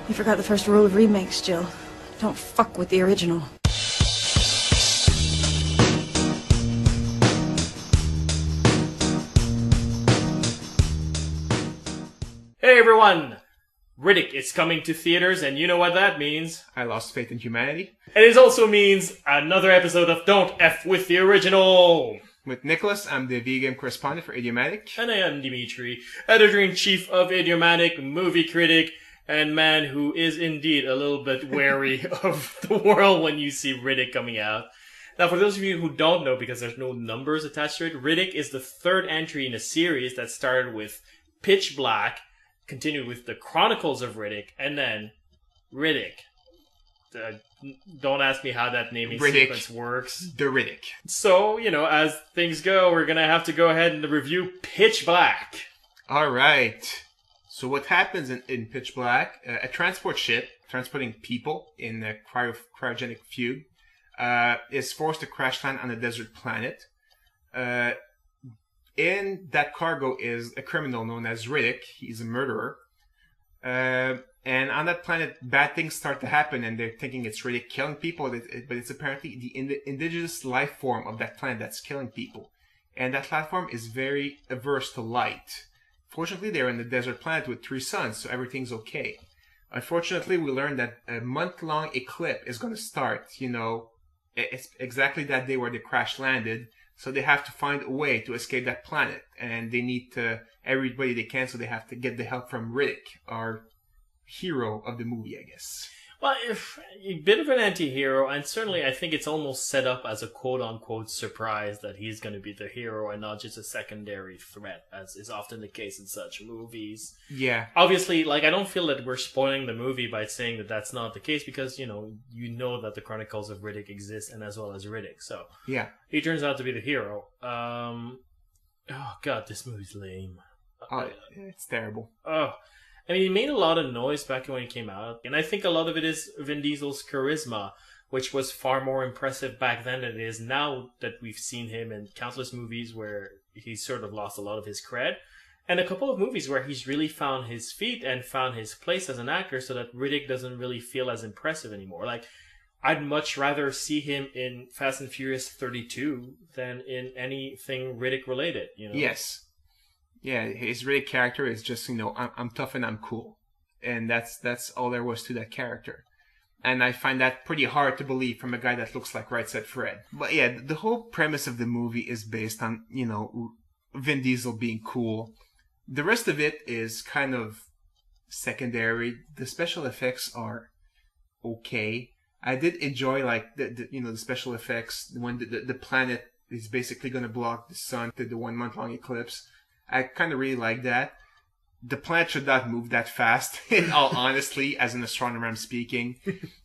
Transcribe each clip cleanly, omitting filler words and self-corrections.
You forgot the first rule of remakes, Jill. Don't fuck with the original. Hey everyone! Riddick is coming to theaters, and you know what that means. I lost faith in humanity. And it also means another episode of Don't F with the Original! With Nicholas, I'm the vegan correspondent for Idiomatic. And I am Dimitri, editor-in-chief of Idiomatic, movie critic, and man who is indeed a little bit wary of the world when you see Riddick coming out. Now, for those of you who don't know, because there's no numbers attached to it, Riddick is the third entry in a series that started with Pitch Black, continued with the Chronicles of Riddick, and then Riddick. Don't ask me how that naming sequence works. The Riddick. So, you know, as things go, we're going to have to go ahead and review Pitch Black. Alright. So what happens in Pitch Black, a transport ship transporting people in a cryogenic fugue is forced to crash land on a desert planet. In that cargo is a criminal known as Riddick. He's a murderer. And on that planet, bad things start to happen, and they're thinking it's Riddick killing people, but it's apparently the indigenous life form of that planet that's killing people. And that life form is very averse to light. Fortunately, they're in the desert planet with 3 suns, so everything's okay. Unfortunately, we learned that a month-long eclipse is going to start, it's exactly that day where they crash landed. So they have to find a way to escape that planet, and they need to everybody they can. So they have to get the help from Riddick, our hero of the movie, I guess. Well, a bit of an anti-hero, and certainly I think it's almost set up as a quote-unquote surprise that he's going to be the hero and not just a secondary threat, as is often the case in such movies. Yeah. Obviously, I don't feel that we're spoiling the movie by saying that that's not the case, because, you know that the Chronicles of Riddick exist, and as well as Riddick, so... Yeah. He turns out to be the hero. Oh, God, this movie's lame. Oh, it's terrible. Oh... I mean, he made a lot of noise back when he came out, and I think a lot of it is Vin Diesel's charisma, which was far more impressive back then than it is now that we've seen him in countless movies where he's sort of lost a lot of his cred, and a couple of movies where he's really found his feet and found his place as an actor so that Riddick doesn't really feel as impressive anymore. I'd much rather see him in Fast and Furious 32 than in anything Riddick related, Yes. Yeah, his Riddick character is just, I'm tough and I'm cool. And that's all there was to that character. And I find that pretty hard to believe from a guy that looks like Right Said Fred. But yeah, the whole premise of the movie is based on, Vin Diesel being cool. The rest of it is kind of secondary. The special effects are okay. I did enjoy, the special effects when the planet is basically going to block the sun to the 1 month long eclipse. I kind of really like that. The planet should not move that fast, in all honesty, as an astronomer I'm speaking.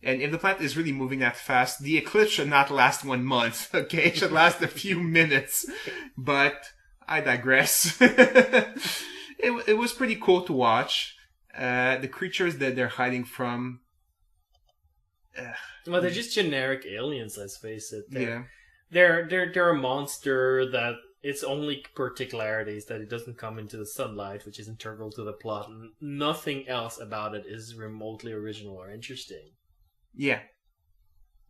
And if the planet is really moving that fast, the eclipse should not last 1 month, okay? It should last a few minutes. But I digress. It was pretty cool to watch. The creatures that they're hiding from... Well, they're just generic aliens, let's face it. Yeah. They're a monster that... Its only particularity is that it doesn't come into the sunlight, which is integral to the plot. Nothing else about it is remotely original or interesting. Yeah.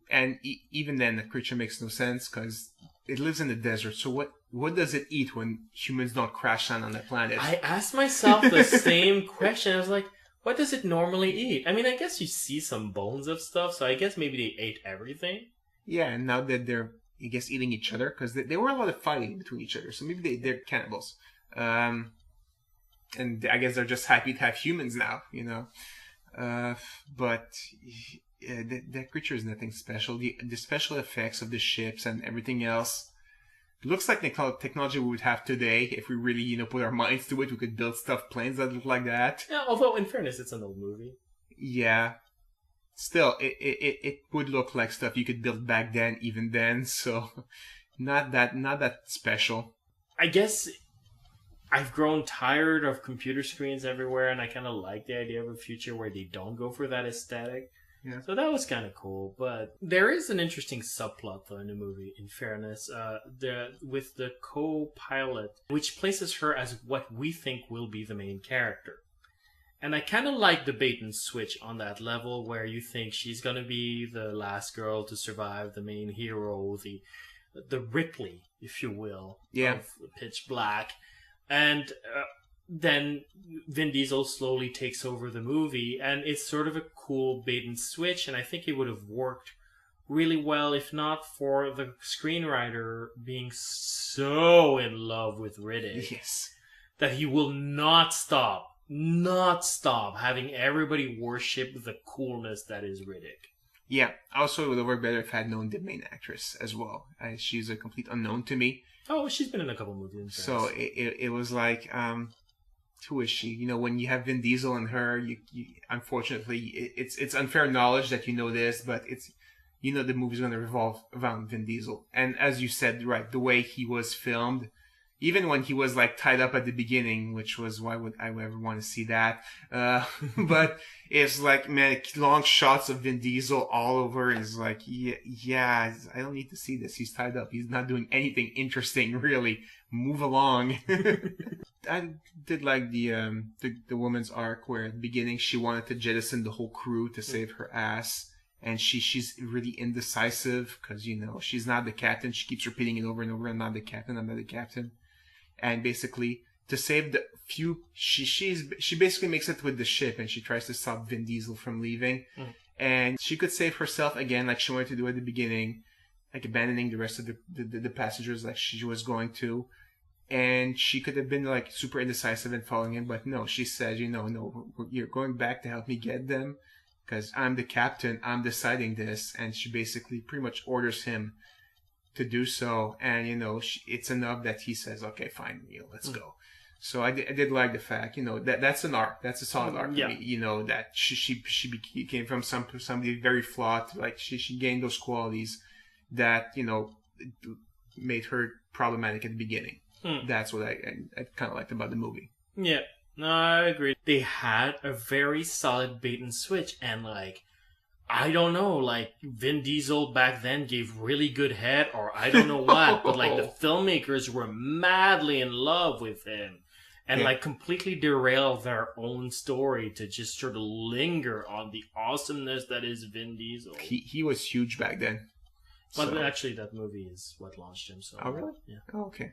And even then, the creature makes no sense, because it lives in the desert. So what does it eat when humans don't crash land on that planet? I asked myself the same question. I was like, what does it normally eat? I mean, I guess you see some bones of stuff, so I guess maybe they ate everything. Yeah, and now that they're... eating each other, because there were a lot of fighting between each other, so maybe they're cannibals. And I guess they're just happy to have humans now, but the creature is nothing special. The special effects of the ships and everything else looks like the technology we would have today if we really, put our minds to it. We could build planes that look like that. Yeah, although in fairness, it's an old movie. Yeah. Still, it would look like stuff you could build back then, even then, so not that special. I guess I've grown tired of computer screens everywhere, and I kind of like the idea of a future where they don't go for that aesthetic. Yeah. So that was kind of cool, but there is an interesting subplot though in the movie, in fairness, with the co-pilot, which places her as what we think will be the main character. And I kind of like the bait and switch on that level where you think she's going to be the last girl to survive, the main hero, the Ripley, if you will, of Pitch Black. And then Vin Diesel slowly takes over the movie, and it's sort of a cool bait and switch, and I think it would have worked really well if not for the screenwriter being so in love with Riddick. Yes. That he will not stop having everybody worship the coolness that is Riddick. Yeah. Also, it would have worked better if I had known the main actress as well. She's a complete unknown to me. Oh, she's been in a couple movies. So it was like, who is she? You know, when you have Vin Diesel and her, you unfortunately, it's unfair knowledge that you know this, but it's, you know, the movie's going to revolve around Vin Diesel. And as you said, right, the way he was filmed, even when he was like tied up at the beginning, which was, why would I ever want to see that? But it's like, man, long shots of Vin Diesel all over. It's like, yeah, I don't need to see this. He's tied up. He's not doing anything interesting, really. Move along. I did like the woman's arc where at the beginning she wanted to jettison the whole crew to save her ass. And she's really indecisive because, you know, she's not the captain. She keeps repeating it over and over. I'm not the captain. I'm not the captain. And basically, to save the few, she basically makes it with the ship and she tries to stop Vin Diesel from leaving. Mm. And she could save herself again, like she wanted to do at the beginning, like abandoning the rest of the passengers like she was going to. And she could have been like super indecisive and following him. But no, she said, you know, no, you're going back to help me get them. Because I'm the captain, I'm deciding this, and she basically pretty much orders him to do so. And, you know, it's enough that he says, okay, fine, you know, let's go. So I did like the fact, you know, that's an arc. That's a solid arc. Yeah. You know, that she came from somebody very flawed. Like, she gained those qualities that, you know, made her problematic at the beginning. That's what I kind of liked about the movie. Yeah. No, I agree. They had a very solid bait and switch, and like, I don't know, like Vin Diesel back then gave really good head, or I don't know what, but like the filmmakers were madly in love with him, and like completely derailed their own story to just sort of linger on the awesomeness that is Vin Diesel. He was huge back then. But actually, that movie is what launched him. So. Oh really? Yeah. Oh, okay.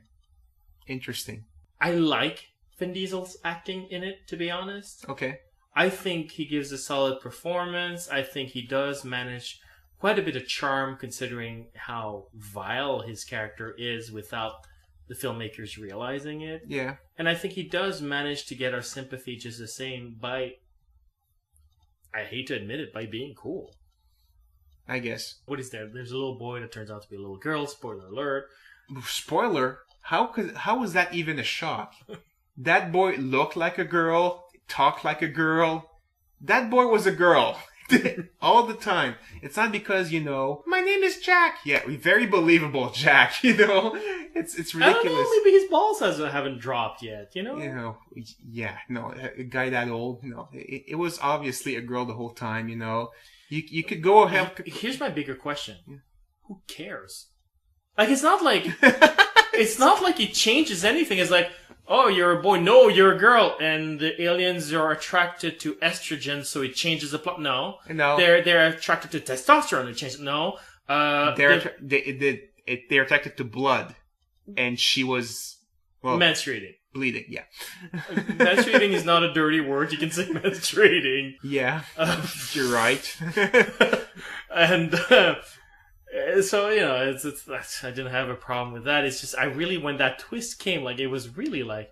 Interesting. I like Vin Diesel's acting in it, to be honest. Okay. I think he gives a solid performance. I think he does manage quite a bit of charm considering how vile his character is without the filmmakers realizing it. Yeah. And I think he does manage to get our sympathy just the same by, I hate to admit it, by being cool. I guess. What is there? There's a little boy that turns out to be a little girl. Spoiler alert. Spoiler? How was that even a shock? That boy looked like a girl, talked like a girl. That boy was a girl. All the time. It's not because, you know, my name is Jack. Yeah, very believable, Jack, you know? It's ridiculous. I don't know, maybe his balls haven't dropped yet, you know? You know, yeah, no, a guy that old, no. It was obviously a girl the whole time, you know? You could go ahead. Here's my bigger question. Yeah. Who cares? Like, it's not like... it's not like it changes anything. It's like... Oh, you're a boy. No, you're a girl. And the aliens are attracted to estrogen, so it changes the plot. No. They're attracted to testosterone. It changes. No. They're attracted to blood. And she was... Well, menstruating. Bleeding, yeah. Menstruating is not a dirty word. You can say menstruating. Yeah. You're right. And... so, you know, I didn't have a problem with that. It's just, when that twist came, like, it was really like,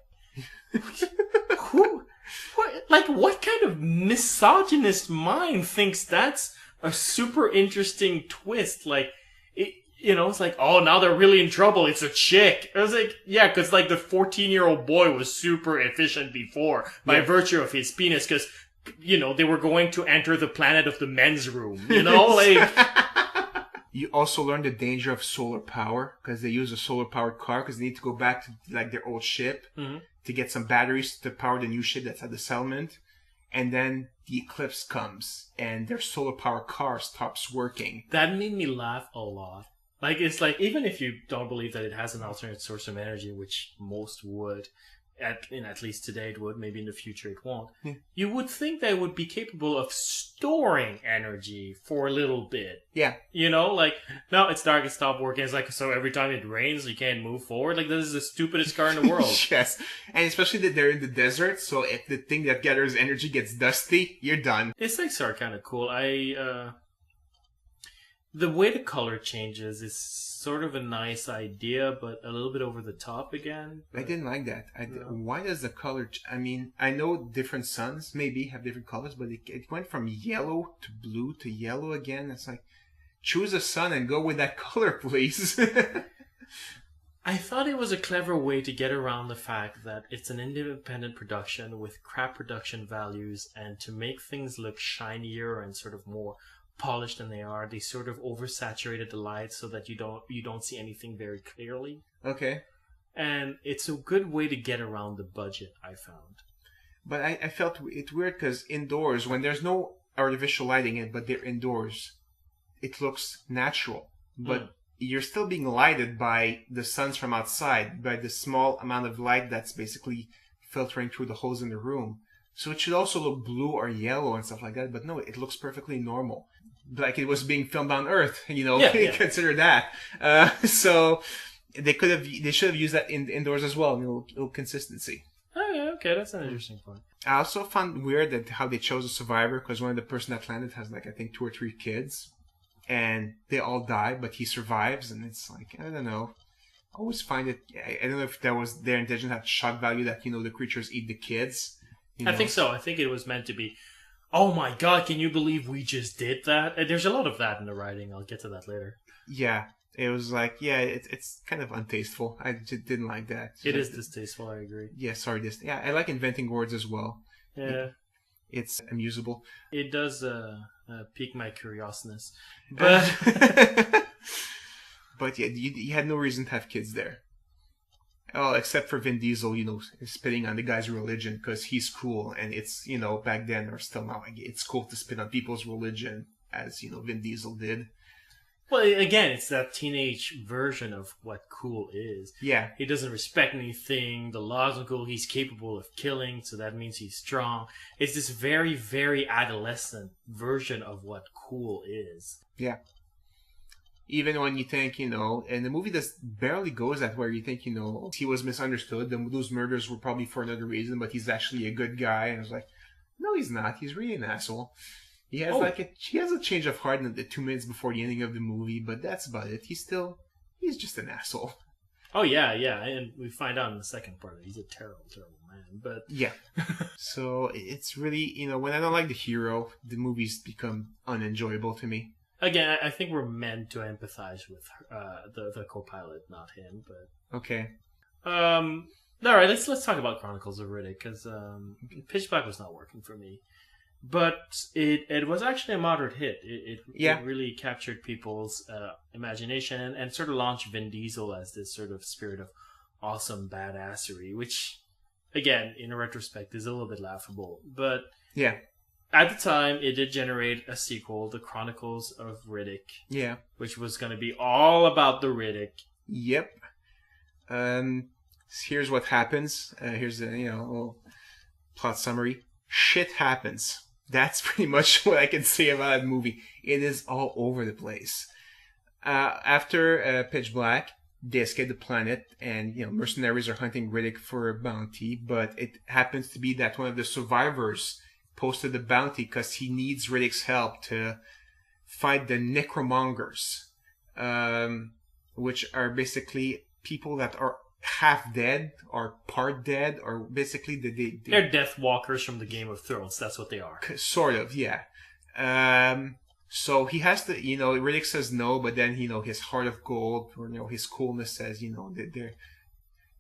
what kind of misogynist mind thinks that's a super interesting twist? Like, it's like, oh, now they're really in trouble. It's a chick. I was like, yeah, because, like, the 14-year-old boy was super efficient before by virtue of his penis, because, you know, they were going to enter the planet of the men's room, you know? Like... You also learn the danger of solar power because they use a solar-powered car because they need to go back to like their old ship to get some batteries to power the new ship that's at the settlement. And then the eclipse comes and their solar-powered car stops working. That made me laugh a lot. Like, it's like, even if you don't believe that it has an alternate source of energy, which most would, At least today it would, maybe in the future it won't. Yeah. You would think they would be capable of storing energy for a little bit. Yeah. You know, like, no, it's dark, it stopped working. It's like, so every time it rains, you can't move forward. Like, this is the stupidest car in the world. Yes. And especially that they're in the desert, so if the thing that gathers energy gets dusty, you're done. These things are kind of cool. The way the color changes is sort of a nice idea, but a little bit over the top again. I didn't like that. No. Why does the color... I mean, I know different suns maybe have different colors, but it went from yellow to blue to yellow again. It's like, choose a sun and go with that color, please. I thought it was a clever way to get around the fact that it's an independent production with crap production values, and to make things look shinier and sort of more polished than they are, they sort of oversaturated the lights so that you don't see anything very clearly. Okay. And it's a good way to get around the budget, I found. But I felt it weird because indoors, when there's no artificial lighting in, but they're indoors, it looks natural. But you're still being lighted by the suns from outside, by the small amount of light that's basically filtering through the holes in the room. So it should also look blue or yellow and stuff like that. But no, it looks perfectly normal. Like it was being filmed on Earth, you know, consider that. So they should have used that indoors as well, little consistency. Oh, yeah, okay, that's an interesting point. I also found weird that how they chose a survivor, because one of the person that landed has like, I think 2 or 3 kids, and they all die, but he survives, and it's like, I don't know. I always find it, I don't know if that was their intention, that shock value that, you know, the creatures eat the kids. You know? I think so. I think it was meant to be, oh my god, can you believe we just did that? And there's a lot of that in the writing. I'll get to that later. Yeah, it was like, yeah, it's kind of untasteful. I just didn't like that. It is distasteful, I agree. Yeah, sorry, yeah, I like inventing words as well. Yeah. It's amusable. It does pique my curiousness. But but yeah, you had no reason to have kids there. Oh, except for Vin Diesel, you know, spitting on the guy's religion because he's cool, and it's, you know, back then or still now, it's cool to spit on people's religion, as, you know, Vin Diesel did. Well, again, it's that teenage version of what cool is. Yeah. He doesn't respect anything. The laws are cool. He's capable of killing, so that means he's strong. It's this very, very adolescent version of what cool is. Yeah. Even when you think, you know, and the movie just barely goes that way, you think, you know, he was misunderstood. Those murders were probably for another reason, but he's actually a good guy. And I was like, no, he's not. He's really an asshole. He has he has a change of heart in the 2 minutes before the ending of the movie, but that's about it. He's just an asshole. Oh, yeah, and we find out in the second part that he's a terrible, terrible man, but... Yeah. So, it's really, you know, when I don't like the hero, the movies become unenjoyable to me. Again, I think we're meant to empathize with the co-pilot, not him, but... Okay. Alright, let's talk about Chronicles of Riddick, because Pitch Black was not working for me. But it was actually a moderate hit. It really captured people's imagination and sort of launched Vin Diesel as this sort of spirit of awesome badassery, which, again, in retrospect, is a little bit laughable. But yeah, at the time, it did generate a sequel, The Chronicles of Riddick. Yeah. Which was going to be all about the Riddick. Yep. Here's what happens. Here's a little plot summary. Shit happens. That's pretty much what I can say about that movie. It is all over the place. After Pitch Black, they escape the planet, and mercenaries are hunting Riddick for a bounty. But it happens to be that one of the survivors posted the bounty because he needs Riddick's help to fight the necromongers, which are basically people that are half dead or part dead, or basically they're death walkers from the Game of Thrones. That's what they are. Sort of, yeah. So he has to, Riddick says no, but then his heart of gold, or his coolness says,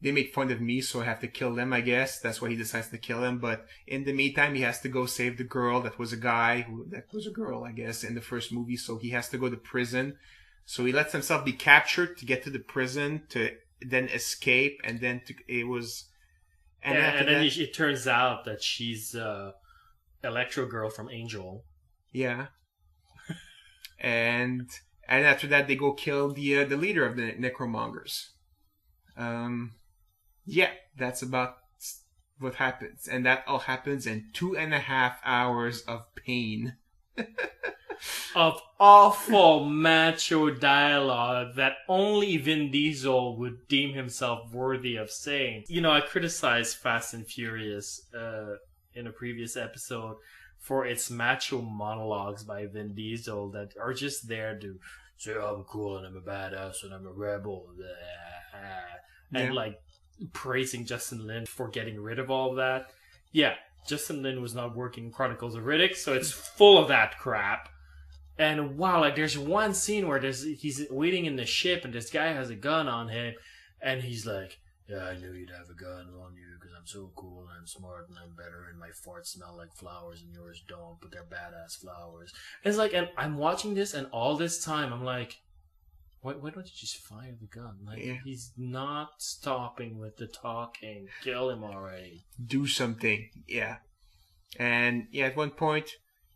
they made fun of me, so I have to kill them. I guess that's why he decides to kill them. But in the meantime, he has to go save the girl that was a guy that was a girl, I guess, in the first movie. So he has to go to prison. So he lets himself be captured to get to the prison to then escape, and then it turns out that she's Electro Girl from Angel. Yeah. and after that, they go kill the leader of the necromongers. Yeah, that's about what happens. And that all happens in 2.5 hours of pain. Of awful macho dialogue that only Vin Diesel would deem himself worthy of saying. You know, I criticized Fast and Furious in a previous episode for its macho monologues by Vin Diesel that are just there to say, I'm cool and I'm a badass and I'm a rebel. And like praising Justin Lin for getting rid of all of that. Yeah, Justin Lin was not working in Chronicles of Riddick, so it's full of that crap. And wow, like there's one scene where he's waiting in the ship and this guy has a gun on him and he's like, yeah, I knew you'd have a gun on you because I'm so cool and I'm smart and I'm better and my farts smell like flowers and yours don't, but they're badass flowers. And it's like, and I'm watching this and all this time I'm like, why don't you just fire the gun? Like, he's not stopping with the talking. Kill him already. Do something. Yeah. And at one point,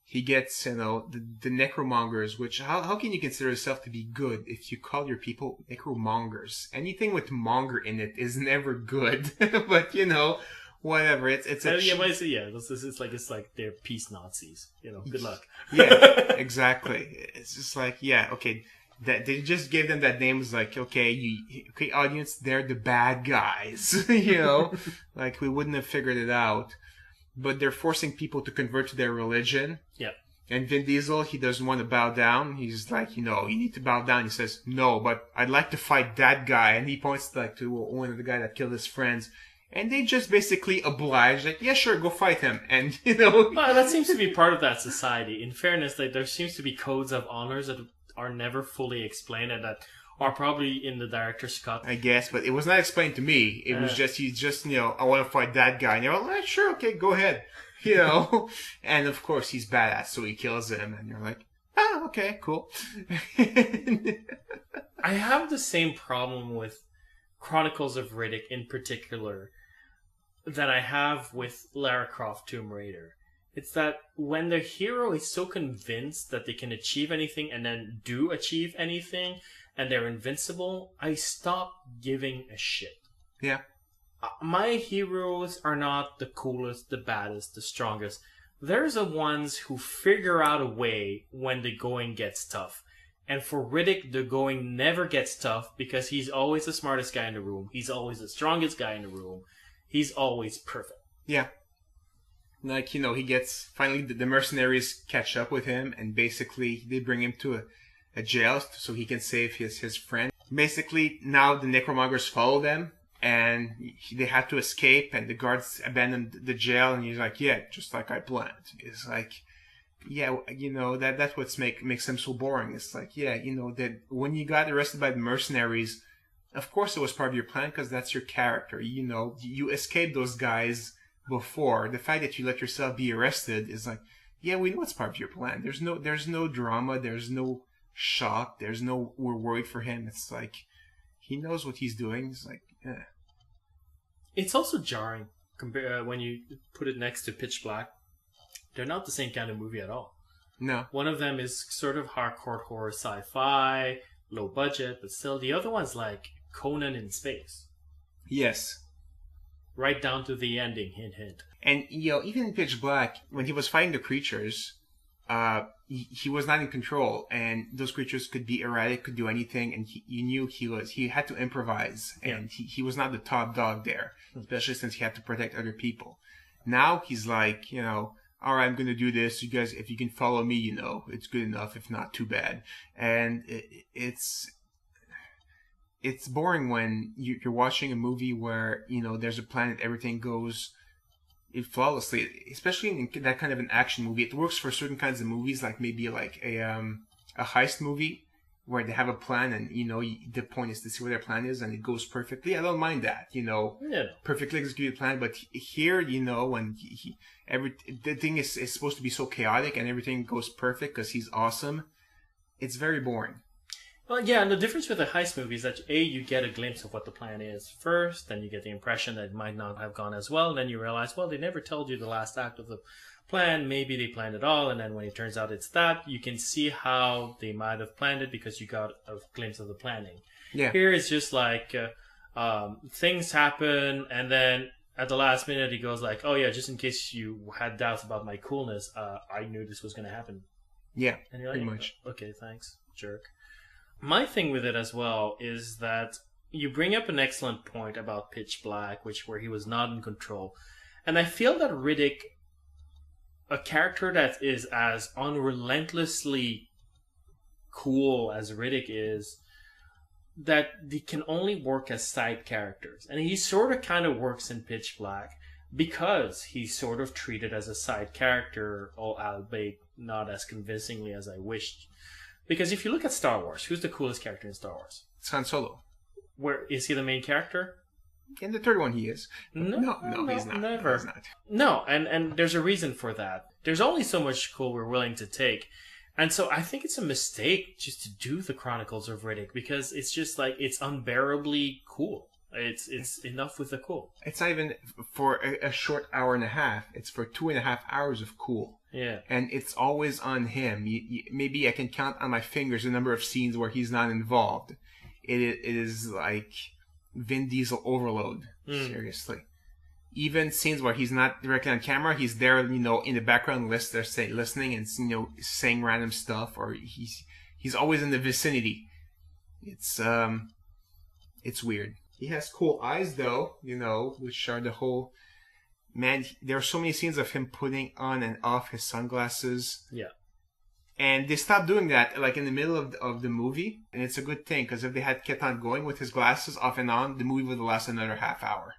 he gets, the necromongers, which, how can you consider yourself to be good if you call your people necromongers? Anything with monger in it is never good. But, whatever. It's like they're peace Nazis. Good luck. Yeah, exactly. It's just like, okay. That they just gave them that name. It's like, okay, audience, they're the bad guys. Like we wouldn't have figured it out. But they're forcing people to convert to their religion. Yeah. And Vin Diesel, he doesn't want to bow down. He's like, you need to bow down. He says, no, but I'd like to fight that guy. And he points to one of the guy that killed his friends. And they just basically oblige, like, yeah, sure, go fight him. And, Well, that seems to be part of that society. In fairness, there seems to be codes of honors that are never fully explained and that are probably in the director's cut. I guess, but it was not explained to me. It was he's just, I want to fight that guy. And you're like, sure, okay, go ahead. And of course he's badass, so he kills him. And you're like, okay, cool. I have the same problem with Chronicles of Riddick in particular that I have with Lara Croft Tomb Raider. It's that when the hero is so convinced that they can achieve anything and then do achieve anything, and they're invincible, I stop giving a shit. Yeah. My heroes are not the coolest, the baddest, the strongest. They're the ones who figure out a way when the going gets tough. And for Riddick, the going never gets tough because he's always the smartest guy in the room. He's always the strongest guy in the room. He's always perfect. Yeah. Like, he gets... Finally, the mercenaries catch up with him, and basically they bring him to a jail so he can save his friend. Basically, now the necromongers follow them, and they have to escape, and the guards abandon the jail, and he's like, yeah, just like I planned. It's like, yeah, that's what makes him so boring. It's like, yeah, that when you got arrested by the mercenaries, of course it was part of your plan, because that's your character. You escaped those guys before. The fact that you let yourself be arrested is like, yeah, we know it's part of your plan. There's no drama. There's no shock. There's no, we're worried for him. It's like, he knows what he's doing. It's like, eh. It's also jarring when you put it next to Pitch Black. They're not the same kind of movie at all. No. One of them is sort of hardcore horror sci-fi, low budget, but still the other one's like Conan in space. Yes. Right down to the ending, hint, hint. And, even in Pitch Black, when he was fighting the creatures, he was not in control, and those creatures could be erratic, could do anything, and you knew he had to improvise, and he was not the top dog there, especially since he had to protect other people. Now he's like, all right, I'm going to do this. You guys, if you can follow me, it's good enough. If not, too bad. And it's boring when you're watching a movie where, there's a plan and everything goes flawlessly, especially in that kind of an action movie. It works for certain kinds of movies, like maybe like a heist movie where they have a plan and, the point is to see what their plan is and it goes perfectly. I don't mind that, perfectly executed plan. But here, when the thing is supposed to be so chaotic and everything goes perfect because he's awesome, it's very boring. Well, yeah, and the difference with a heist movie is that you get a glimpse of what the plan is first, then you get the impression that it might not have gone as well, and then you realize, well, they never told you the last act of the plan, maybe they planned it all, and then when it turns out it's that, you can see how they might have planned it because you got a glimpse of the planning. Yeah. Here it's just like things happen, and then at the last minute he goes like, "Oh yeah, just in case you had doubts about my coolness, I knew this was going to happen." Yeah, And you're pretty like, much. "Okay, thanks, jerk." My thing with it as well is that you bring up an excellent point about Pitch Black, where he was not in control, and I feel that Riddick, a character that is as unrelentlessly cool as Riddick is, that they can only work as side characters. And he sort of kind of works in Pitch Black because he's sort of treated as a side character, albeit not as convincingly as I wished. Because if you look at Star Wars, who's the coolest character in Star Wars? It's Han Solo. Where is he the main character? In the third one, he is. No, He's not. Never. He's not. No, and there's a reason for that. There's only so much cool we're willing to take. And so I think it's a mistake just to do the Chronicles of Riddick because it's just like, it's unbearably cool. It's enough with the cool. It's not even for a short hour and a half. It's for 2.5 hours of cool. Yeah. And it's always on him. Maybe I can count on my fingers the number of scenes where he's not involved. It is like Vin Diesel overload. Seriously. Even scenes where he's not directly on camera, he's there, in the background listening and, saying random stuff, or he's always in the vicinity. It's weird. He has cool eyes though, which are the whole, man, there are so many scenes of him putting on and off his sunglasses. Yeah. And they stopped doing that, like, in the middle of the movie. And it's a good thing, because if they had kept on going with his glasses off and on, the movie would have lasted another half hour.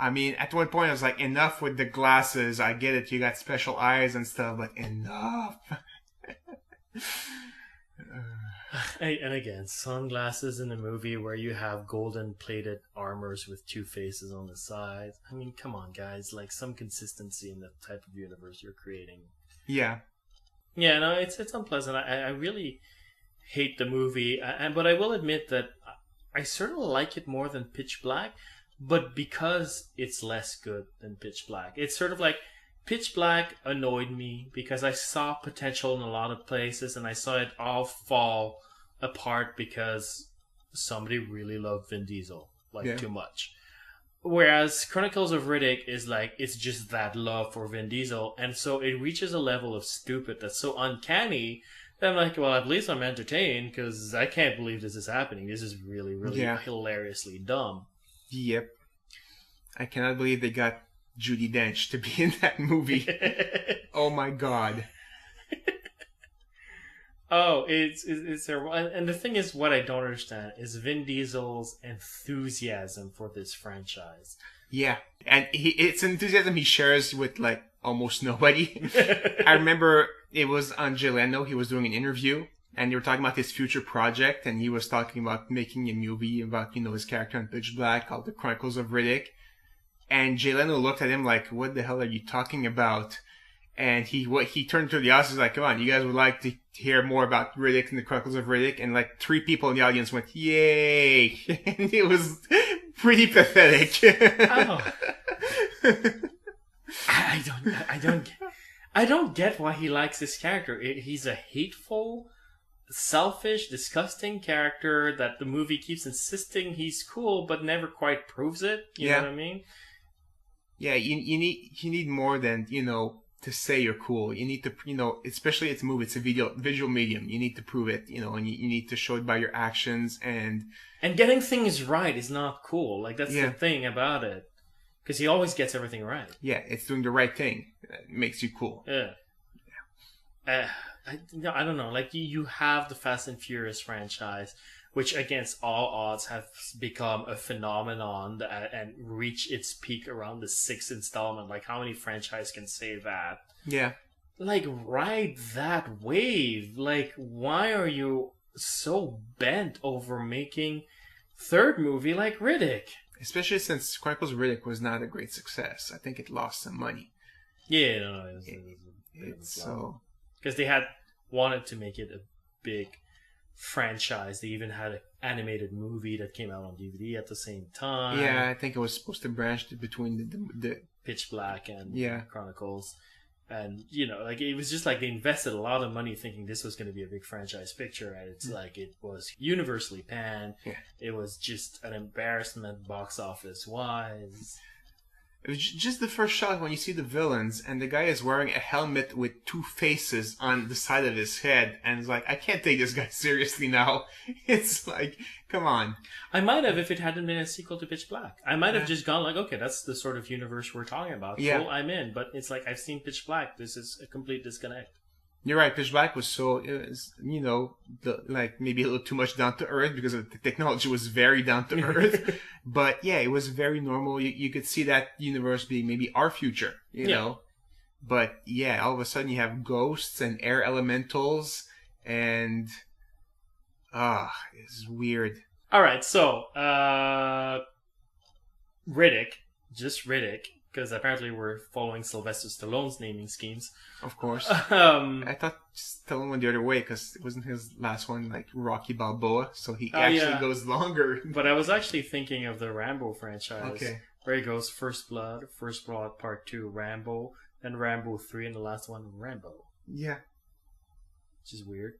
I mean, at one point I was like, enough with the glasses. I get it, you got special eyes and stuff, but enough. And again, sunglasses in a movie where you have golden plated armors with two faces on the sides. I mean, come on, guys. Like, some consistency in the type of universe you're creating. Yeah. Yeah, no, it's unpleasant. I really hate the movie, but I will admit that I certainly like it more than Pitch Black, but because it's less good than Pitch Black. It's sort of like Pitch Black annoyed me because I saw potential in a lot of places and I saw it all fall apart because somebody really loved Vin Diesel, too much. Whereas Chronicles of Riddick is like, it's just that love for Vin Diesel, and so it reaches a level of stupid that's so uncanny that I'm like, well, at least I'm entertained because I can't believe this is happening. This is really, really hilariously dumb. Yep. I cannot believe they got Judi Dench to be in that movie. Oh my god. Oh, it's terrible. And the thing is, what I don't understand is Vin Diesel's enthusiasm for this franchise. Yeah, and it's enthusiasm he shares with, like, almost nobody. I remember it was on Jay Leno, he was doing an interview, and they were talking about his future project, and he was talking about making a movie about, his character in Pitch Black called The Chronicles of Riddick. And Jay Leno looked at him like, what the hell are you talking about? And he turned to the audience like, come on, you guys would like to hear more about Riddick and the Chronicles of Riddick? And like 3 people in the audience went, yay! And it was pretty pathetic. Oh. I don't get why he likes this character. He's a hateful, selfish, disgusting character that the movie keeps insisting he's cool, but never quite proves it. You know what I mean? Yeah, you need more than, to say you're cool. You need to, especially it's a movie, it's a visual medium. You need to prove it, and you need to show it by your actions and getting things right is not cool. Like, that's the thing about it. Because he always gets everything right. Yeah, it's doing the right thing. It makes you cool. Yeah. I don't know. Like, you have the Fast and Furious franchise, which against all odds have become a phenomenon and reach its peak around the 6th installment. Like, how many franchises can say that? Yeah. Like, ride that wave. Like, why are you so bent over making third movie like Riddick? Especially since Chronicles of Riddick was not a great success. I think it lost some money. Yeah, no, it's so... Because they had wanted to make it a big franchise. They even had an animated movie that came out on DVD at the same time. Yeah, I think it was supposed to branch between the Pitch Black and Chronicles. And, you know, like, it was just like they invested a lot of money thinking this was going to be a big franchise picture. And it's like, it was universally panned. Yeah. It was just an embarrassment box office wise. It was just the first shot when you see the villains, and the guy is wearing a helmet with two faces on the side of his head, and it's like, I can't take this guy seriously now. It's like, come on. I might have if it hadn't been a sequel to Pitch Black. I might have just gone like, okay, that's the sort of universe we're talking about. Yeah. Cool, I'm in. But it's like, I've seen Pitch Black. This is a complete disconnect. You're right, Pitch Black was so, it was, you know, like maybe a little too much down to earth because the technology was very down to earth. But yeah, it was very normal. You could see that universe being maybe our future, you know. But yeah, all of a sudden you have ghosts and air elementals and it's weird. All right, so Riddick, just Riddick, because apparently we're following Sylvester Stallone's naming schemes. Of course. I thought Stallone went the other way because it wasn't his last one like Rocky Balboa, so he actually goes longer. But I was actually thinking of the Rambo franchise. Okay. Where he goes First Blood Part 2, Rambo, then Rambo 3, and the last one, Rambo. Yeah. Which is weird.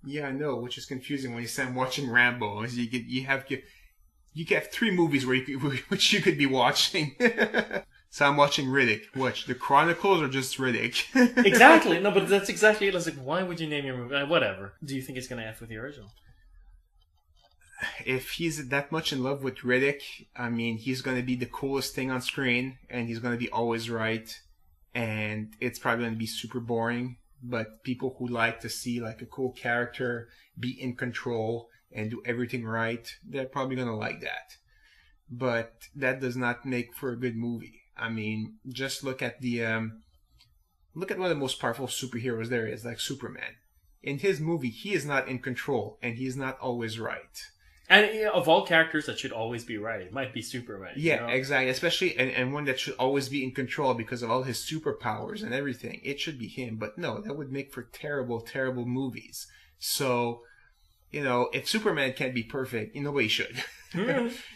Yeah, I know, which is confusing when you say I'm watching Rambo. You have 3 movies which you could be watching. So I'm watching Riddick. Which, the Chronicles or just Riddick? Exactly. No, but that's exactly it. I was like, why would you name your movie? Whatever. Do you think it's going to F with the original? If he's that much in love with Riddick, I mean, he's going to be the coolest thing on screen, and he's going to be always right, and it's probably going to be super boring, but people who like to see like a cool character be in control and do everything right, they're probably going to like that. But that does not make for a good movie. I mean, just look at one of the most powerful superheroes there is, like Superman. In his movie, he is not in control, and he's not always right. And of all characters that should always be right, it might be Superman. Yeah, you know? exactly. Especially, and one that should always be in control because of all his superpowers and everything. It should be him. But no, that would make for terrible, terrible movies. So, you know, if Superman can't be perfect, nobody should.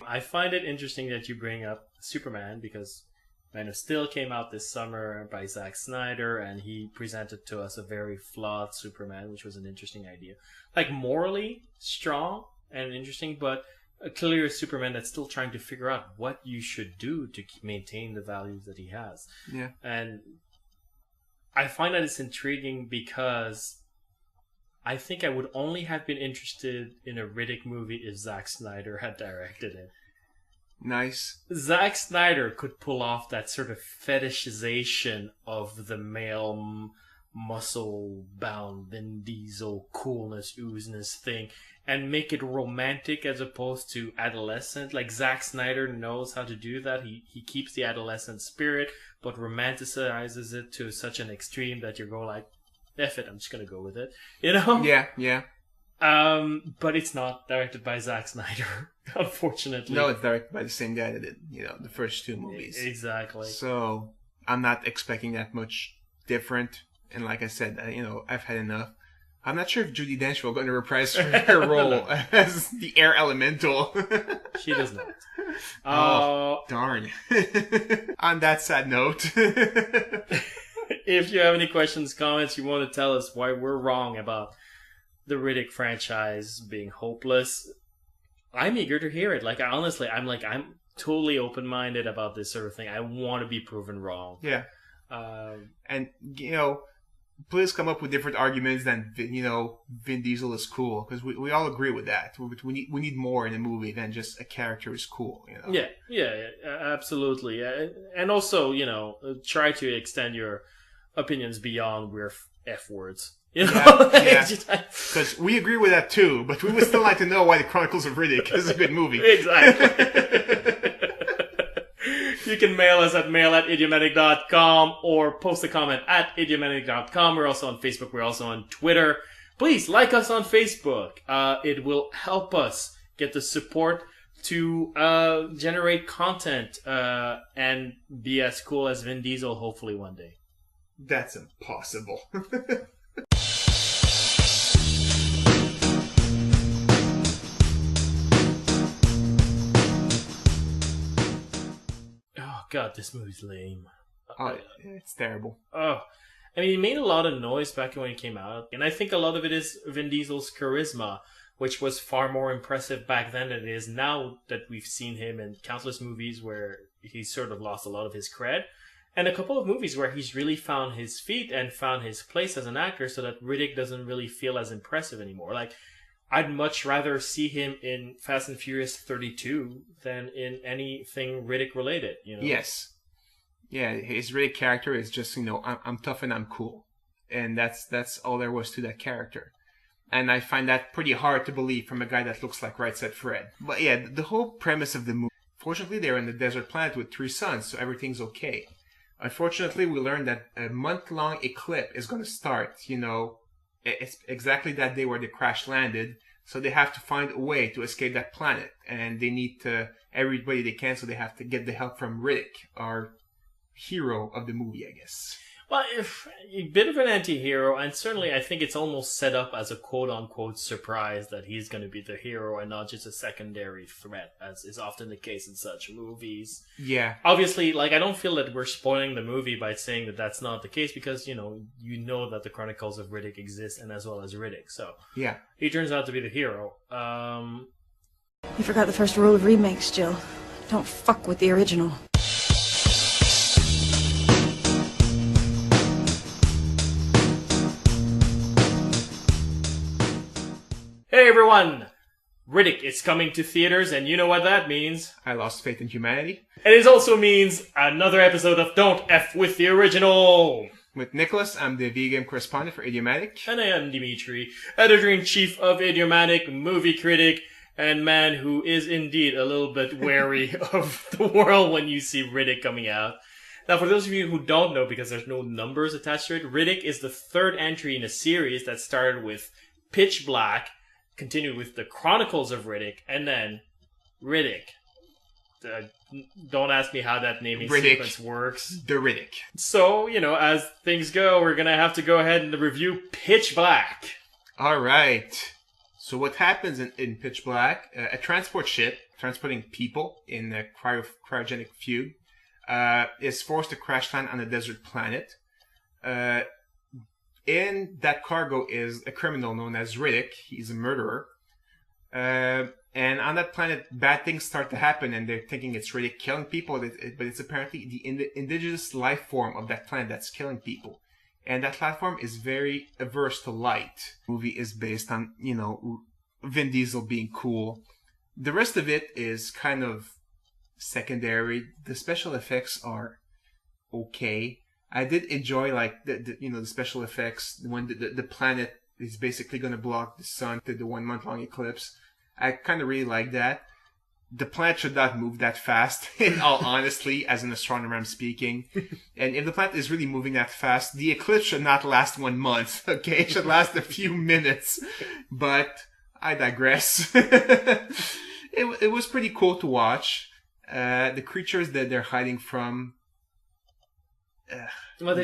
I find it interesting that you bring up Superman because Man of Steel came out this summer by Zack Snyder, and he presented to us a very flawed Superman, which was an interesting idea. Like, morally strong and interesting, but a clear Superman that's still trying to figure out what you should do to maintain the values that he has. Yeah. And I find that it's intriguing because I think I would only have been interested in a Riddick movie if Zack Snyder had directed it. Nice. Zack Snyder could pull off that sort of fetishization of the male muscle-bound Vin Diesel coolness, oozness thing and make it romantic as opposed to adolescent. Like, Zack Snyder knows how to do that. He keeps the adolescent spirit but romanticizes it to such an extreme that you're going like, F it, I'm just going to go with it. You know? Yeah. But it's not directed by Zack Snyder, unfortunately. No, it's directed by the same guy that did, the first 2 movies. Exactly. So, I'm not expecting that much different. And like I said, I've had enough. I'm not sure if Judi Dench will going to reprise her role as the air elemental. She does not. Oh, darn. On that sad note. If you have any questions, comments, you want to tell us why we're wrong about the Riddick franchise being hopeless, I'm eager to hear it. Like, I'm totally open-minded about this sort of thing. I want to be proven wrong. Yeah. And, please come up with different arguments than, Vin Diesel is cool. Because we all agree with that. We need more in a movie than just a character is cool, Yeah, absolutely. And also, try to extend your opinions beyond we're F words. Yeah. Because we agree with that too, but we would still like to know why the Chronicles of Riddick is a good movie. Exactly. You can mail us at mail@idiomatic.com or post a comment at idiomatic.com. We're also on Facebook. We're also on Twitter. Please like us on Facebook. It will help us get the support to generate content and be as cool as Vin Diesel, hopefully one day. That's impossible. Oh God, this movie's lame. Oh, it's terrible. Oh, I mean, he made a lot of noise back when he came out, and I think a lot of it is Vin Diesel's charisma, which was far more impressive back then than it is now that we've seen him in countless movies where he's sort of lost a lot of his cred, and a couple of movies where he's really found his feet and found his place as an actor so that Riddick doesn't really feel as impressive anymore. Like, I'd much rather see him in Fast and Furious 32 than in anything Riddick related, you know? Yes. Yeah, his Riddick character is just, I'm tough and I'm cool. And that's all there was to that character. And I find that pretty hard to believe from a guy that looks like Right Said Fred. But yeah, the whole premise of the movie, fortunately they're in a desert planet with 3 suns, so everything's okay. Unfortunately, we learned that a month-long eclipse is going to start, it's exactly that day where the crash landed. So they have to find a way to escape that planet. And they need everybody they can, so they have to get the help from Riddick, our hero of the movie, I guess. Well, a bit of an anti-hero, and certainly I think it's almost set up as a quote-unquote surprise that he's going to be the hero and not just a secondary threat, as is often the case in such movies. Yeah. Obviously, I don't feel that we're spoiling the movie by saying that that's not the case, because, you know that the Chronicles of Riddick exist, and as well as Riddick, so... Yeah. He turns out to be the hero. You forgot the first rule of remakes, Jill. Don't fuck with the original. Hey everyone! Riddick is coming to theaters, and you know what that means. I lost faith in humanity. And it also means another episode of Don't F with the Original! With Nicholas, I'm the VGame correspondent for Idiomatic. And I am Dimitri, editor-in-chief of Idiomatic, movie critic, and man who is indeed a little bit wary of the world when you see Riddick coming out. Now, for those of you who don't know, because there's no numbers attached to it, Riddick is the third entry in a series that started with Pitch Black, continued with the Chronicles of Riddick, and then Riddick. Don't ask me how that naming sequence works. The Riddick. So, as things go, we're going to have to go ahead and review Pitch Black. Alright. So what happens in Pitch Black, a transport ship transporting people in a cryogenic fugue is forced to crash land on a desert planet. In that cargo is a criminal known as Riddick. He's a murderer. And on that planet, bad things start to happen, and they're thinking it's Riddick killing people, but it's apparently the indigenous life form of that planet that's killing people. And that life form is very averse to light. The movie is based on, Vin Diesel being cool. The rest of it is kind of secondary. The special effects are okay. I did enjoy the special effects when the planet is basically going to block the sun to the 1 month long eclipse. I kind of really like that. The planet should not move that fast, in all honesty, as an astronomer I'm speaking. And if the planet is really moving that fast, the eclipse should not last 1 month, okay? It should last a few minutes. But I digress. It was pretty cool to watch. The creatures that they're hiding from... Well,